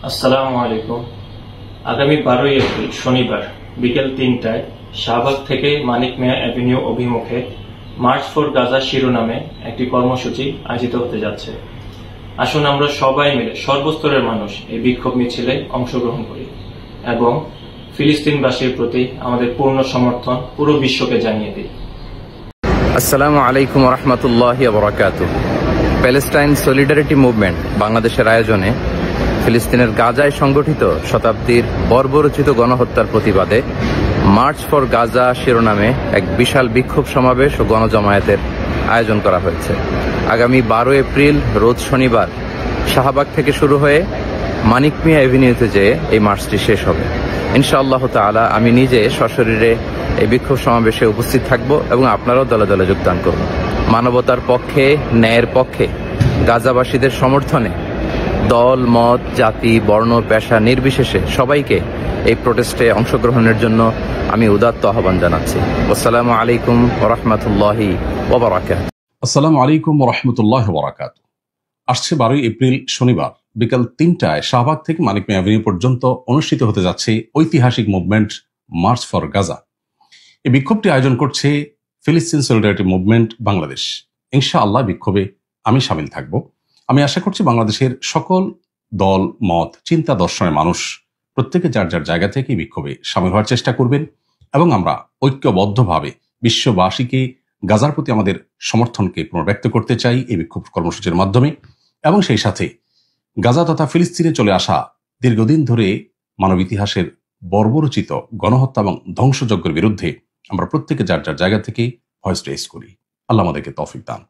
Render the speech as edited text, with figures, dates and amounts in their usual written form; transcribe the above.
আসসালামু আলাইকুম। আগামী 12ই এপ্রিল শনিবার বিকেল 3টায় শাহবাগ থেকে মানিক মিয়া অ্যাভিনিউ অভিমুখে মার্চ ফর গাজা শিরোনামে একটি কর্মসূচি আয়োজিত হতে যাচ্ছে। আসুন আমরা সবাই মিলে সর্বস্তরের মানুষ এই বিক্ষোভ মিছিলে অংশগ্রহণ করি এবং ফিলিস্তিনবাসীর প্রতি আমাদের পূর্ণ সমর্থন পুরো বিশ্বকে জানিয়ে দিই। আসসালামু আলাইকুম রহমতুল্লাহি ওয়া বারাকাতুহু। প্যালেস্টাইন সলিডারিটি মুভমেন্ট বাংলাদেশের আয়োজনে ফিলিস্তিনের গাজায় সংগঠিত শতাব্দীর বর্বরোচিত গণহত্যার প্রতিবাদে মার্চ ফর গাজা শিরোনামে এক বিশাল বিক্ষোভ সমাবেশ ও গণজমায়েতের আয়োজন করা হয়েছে। আগামী 12 এপ্রিল রোজ শনিবার শাহবাগ থেকে শুরু হয়ে মানিক মিয়া এভিনিউতে যেয়ে এই মার্চটি শেষ হবে। ইনশাআল্লাহ তাআলা আমি নিজে সশরীরে এই বিক্ষোভ সমাবেশে উপস্থিত থাকব এবং আপনারাও দলে দলে যোগদান করুন। মানবতার পক্ষে, ন্যায়ের পক্ষে গাজাবাসীদের সমর্থনে দল, মত, জাতি, বর্ণ, পেশা নির্বিশেষে সবাইকে এই প্রোটেস্টে অংশগ্রহণের জন্য আমি উদাত্ত আহ্বান জানাচ্ছি। আসসালামু আলাইকুম ওয়া রাহমাতুল্লাহি ওয়া বারাকাতুহু। আসসালামু আলাইকুম ওয়া রাহমাতুল্লাহি ওয়া বারাকাতুহু। আসছে 12 এপ্রিল শনিবার বিকাল 3টায় শাহবাগ থেকে মানিক মিয়া অ্যাভিনিউ পর্যন্ত অনুষ্ঠিত হতে যাচ্ছে ঐতিহাসিক মুভমেন্ট মার্চ ফর গাজা। এই বিক্ষোভটি আয়োজন করছে ফিলিস্তিন সলিডারিটি মুভমেন্ট বাংলাদেশ। ইনশাআল্লাহ বিক্ষোভে আমি শামিল থাকব। আমি আশা করছি বাংলাদেশের সকল দল, মত, চিন্তা দর্শনের মানুষ প্রত্যেকে যার যার জায়গা থেকে বিক্ষোভে শামিল হওয়ার চেষ্টা করবেন এবং আমরা ঐক্যবদ্ধভাবে বিশ্ববাসীকে গাজার প্রতি আমাদের সমর্থনকে পুনর্ব্যক্ত করতে চাই এই বিক্ষোভ কর্মসূচির মাধ্যমে। এবং সেই সাথে গাজা তথা ফিলিস্তিনে চলে আসা দীর্ঘদিন ধরে মানব ইতিহাসের বর্বরোচিত গণহত্যা এবং ধ্বংসযজ্ঞের বিরুদ্ধে আমরা প্রত্যেকে যার যার জায়গা থেকে ভয়েস রেজ করি। আল্লাহ আমাদেরকে তৌফিক দান।